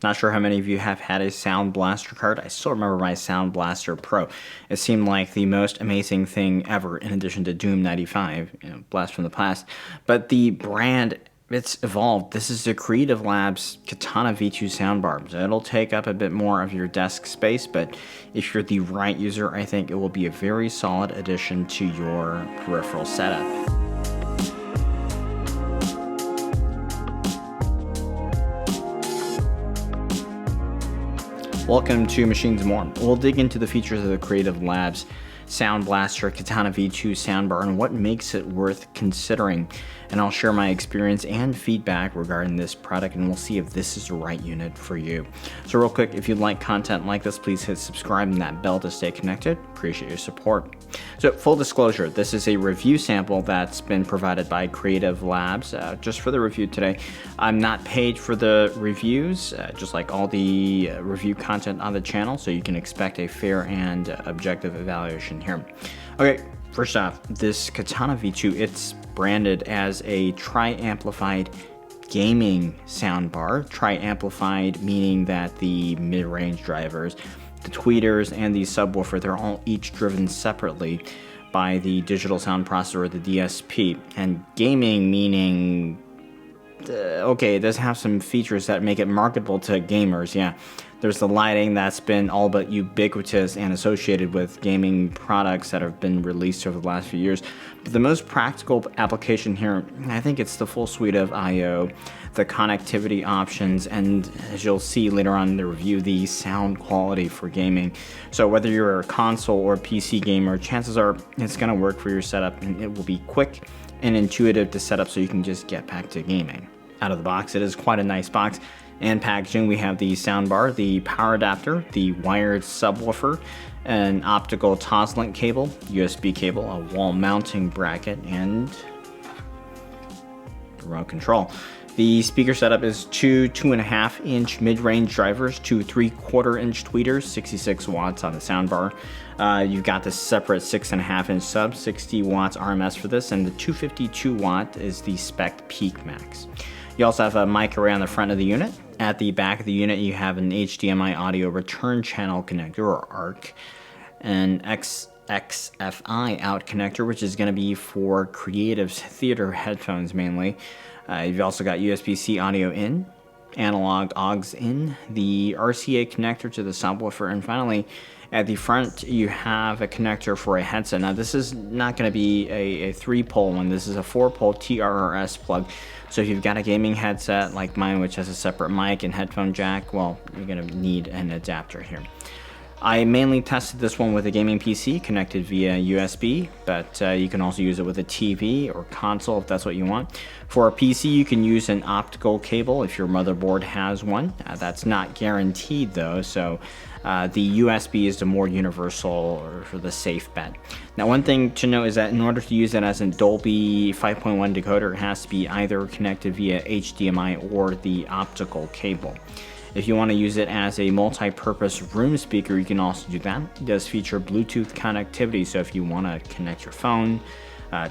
Not sure how many of you have had a Sound Blaster card. I still remember my Sound Blaster Pro. It seemed like the most amazing thing ever, in addition to Doom 95, blast from the past. But the brand, it's evolved. This is the Creative Labs Katana V2 Soundbar. So it'll take up a bit more of your desk space, but if you're the right user, I think it will be a very solid addition to your peripheral setup. Welcome to Machines and More. We'll dig into the features of the Creative Labs Sound Blaster Katana V2 Soundbar and what makes it worth considering. And I'll share my experience and feedback regarding this product, and we'll see if this is the right unit for you. So real quick, if you'd like content like this, please hit subscribe and that bell to stay connected. Appreciate your support. So full disclosure, this is a review sample that's been provided by Creative Labs just for the review today. I'm not paid for the reviews, just like all the review content on the channel, so you can expect a fair and objective evaluation here. Okay, first off, this Katana V2, it's branded as a tri-amplified gaming soundbar. Tri-amplified meaning that the mid-range drivers, the tweeters, and the subwoofer, they're all each driven separately by the digital sound processor, or the DSP. And gaming meaning, okay, it does have some features that make it marketable to gamers, yeah. There's the lighting that's been all but ubiquitous and associated with gaming products that have been released over the last few years. But the most practical application here, I think it's the full suite of I/O, the connectivity options, and as you'll see later on in the review, the sound quality for gaming. So whether you're a console or PC gamer, chances are it's going to work for your setup, and it will be quick and intuitive to set up so you can just get back to gaming. Out of the box, it is quite a nice box. And packaging, we have the soundbar, the power adapter, the wired subwoofer, an optical Toslink cable, USB cable, a wall mounting bracket, and remote control. The speaker setup is two 2.5-inch mid-range drivers, two 3/4-inch tweeters, 66 watts on the soundbar. You've got the separate 6.5-inch sub, 60 watts RMS for this, and the 252 watt is the spec peak max. You also have a mic array on the front of the unit. At the back of the unit, you have an HDMI audio return channel connector, or ARC, an XFI out connector, which is going to be for creative theater headphones mainly. You've also got USB-C audio in, analog aux in, the RCA connector to the subwoofer, and finally, at the front, you have a connector for a headset. Now, this is not going to be a 3-pole one. This is a 4-pole TRRS plug. So if you've got a gaming headset like mine, which has a separate mic and headphone jack, well, you're going to need an adapter here. I mainly tested this one with a gaming PC connected via USB, but you can also use it with a TV or console if that's what you want. For a PC, you can use an optical cable if your motherboard has one. That's not guaranteed though, so the USB is the more universal or for the safe bet. Now, one thing to note is that in order to use it as a Dolby 5.1 decoder, it has to be either connected via HDMI or the optical cable. If you want to use it as a multi-purpose room speaker, you can also do that. It does feature Bluetooth connectivity, so if you want to connect your phone,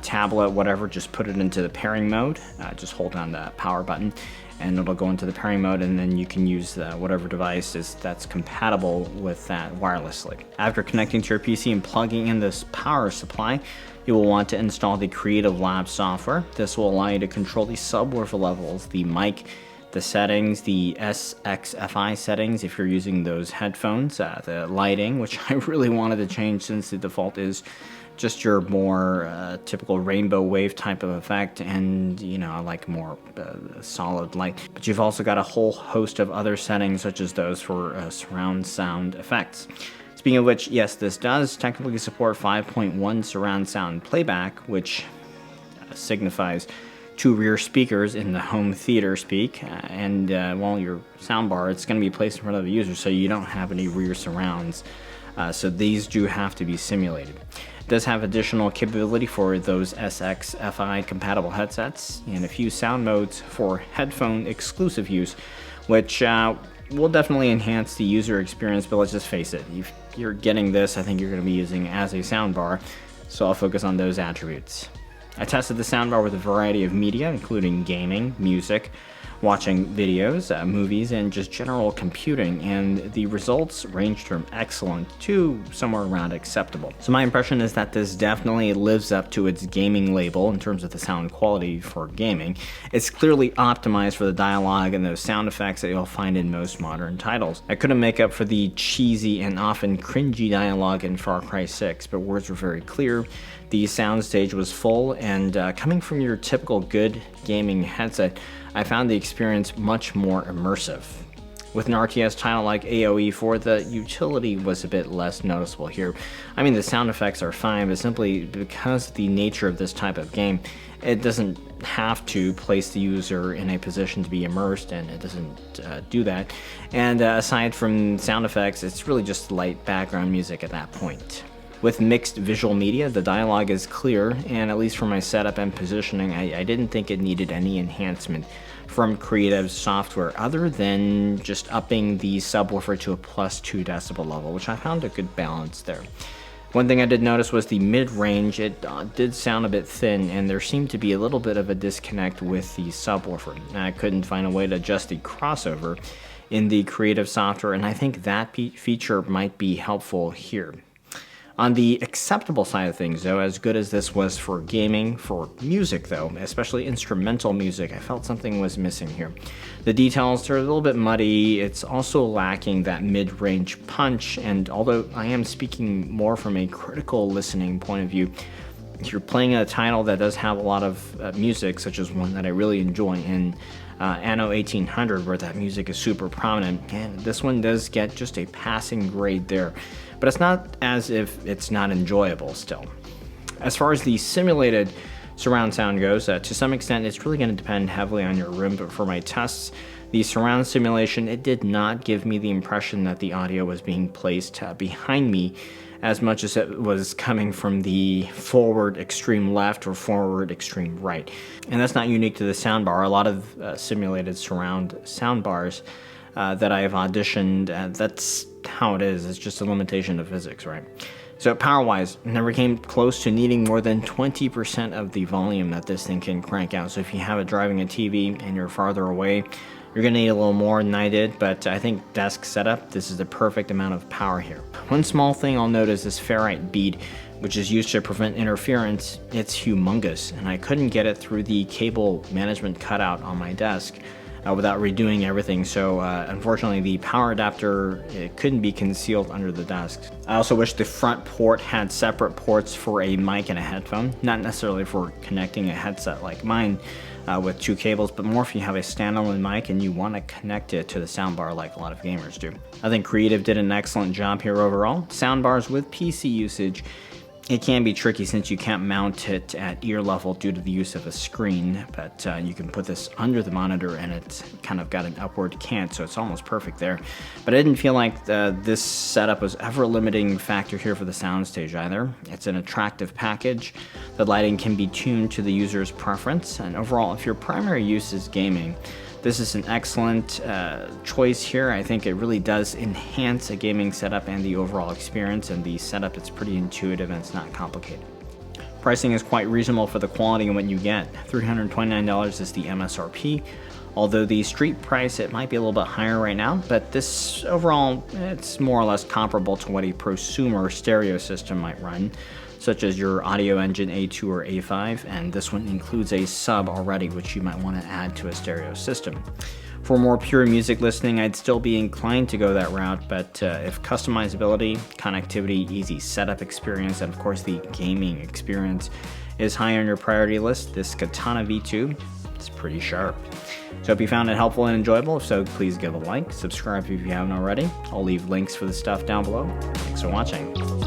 tablet, whatever, just put it into the pairing mode. Just hold down the power button and it'll go into the pairing mode, and then you can use whatever device that's compatible with that wirelessly. After connecting to your PC and plugging in this power supply, you will want to install the Creative Labs software. This will allow you to control the subwoofer levels, the mic, the settings, the SXFI settings if you're using those headphones, the lighting, which I really wanted to change since the default is just your more typical rainbow wave type of effect, and I like more solid light. But you've also got a whole host of other settings such as those for surround sound effects. Speaking of which, yes, this does technically support 5.1 surround sound playback, which signifies 2 rear speakers in the home theater speak, and well, your soundbar, it's going to be placed in front of the user, so you don't have any rear surrounds. So these do have to be simulated. It does have additional capability for those SXFI compatible headsets and a few sound modes for headphone exclusive use, which will definitely enhance the user experience, but let's just face it, if you're getting this, I think you're going to be using as a soundbar, so I'll focus on those attributes. I tested the soundbar with a variety of media, including gaming, music, watching videos, movies, and just general computing, and the results ranged from excellent to somewhere around acceptable. So my impression is that this definitely lives up to its gaming label in terms of the sound quality for gaming. It's clearly optimized for the dialogue and those sound effects that you'll find in most modern titles. I couldn't make up for the cheesy and often cringy dialogue in Far Cry 6, but words were very clear. The soundstage was full, and coming from your typical good gaming headset, I found the experience much more immersive. With an RTS title like AoE4, the utility was a bit less noticeable here. I mean, the sound effects are fine, but simply because of the nature of this type of game, it doesn't have to place the user in a position to be immersed, and it doesn't do that. And aside from sound effects, it's really just light background music at that point. With mixed visual media, the dialogue is clear, and at least for my setup and positioning, I didn't think it needed any enhancement from Creative software other than just upping the subwoofer to a +2 decibel level, which I found a good balance there. One thing I did notice was the mid-range. It did sound a bit thin, and there seemed to be a little bit of a disconnect with the subwoofer. I couldn't find a way to adjust the crossover in the Creative software, and I think that feature might be helpful here. On the acceptable side of things, though, as good as this was for gaming, for music, though, especially instrumental music, I felt something was missing here. The details are a little bit muddy. It's also lacking that mid-range punch, and although I am speaking more from a critical listening point of view, if you're playing a title that does have a lot of music, such as one that I really enjoy in Anno 1800, where that music is super prominent, and this one does get just a passing grade there. But it's not as if it's not enjoyable still. As far as the simulated surround sound goes, to some extent it's really going to depend heavily on your room, but for my tests, the surround simulation, it did not give me the impression that the audio was being placed behind me as much as it was coming from the forward extreme left or forward extreme right. And that's not unique to the soundbar. A lot of simulated surround soundbars that I have auditioned, that's how it is. It's just a limitation of physics, right? So power-wise, never came close to needing more than 20% of the volume that this thing can crank out. So if you have it driving a TV and you're farther away, you're going to need a little more than I did, but I think desk setup, this is the perfect amount of power here. One small thing I'll note is this ferrite bead, which is used to prevent interference. It's humongous, and I couldn't get it through the cable management cutout on my desk without redoing everything, so unfortunately the power adapter, it couldn't be concealed under the desk. I also wish the front port had separate ports for a mic and a headphone, not necessarily for connecting a headset like mine with two cables, but more if you have a standalone mic and you want to connect it to the soundbar like a lot of gamers do. I think Creative did an excellent job here overall. Soundbars with PC usage, it can be tricky since you can't mount it at ear level due to the use of a screen, but you can put this under the monitor and it's kind of got an upward cant, so it's almost perfect there. But I didn't feel like this setup was ever a limiting factor here for the soundstage either. It's an attractive package. The lighting can be tuned to the user's preference, and overall, if your primary use is gaming, this is an excellent choice here. I think it really does enhance a gaming setup and the overall experience, and the setup, it's pretty intuitive and it's not complicated. Pricing is quite reasonable for the quality and what you get. $329 is the MSRP, although the street price, it might be a little bit higher right now, but this overall, it's more or less comparable to what a prosumer stereo system might run, such as your Audio Engine A2 or A5, and this one includes a sub already, which you might want to add to a stereo system. For more pure music listening, I'd still be inclined to go that route, but if customizability, connectivity, easy setup experience, and of course the gaming experience is high on your priority list, this Katana V2 is pretty sharp. So hope you found it helpful and enjoyable. If so, please give a like, subscribe if you haven't already. I'll leave links for the stuff down below. Thanks for watching.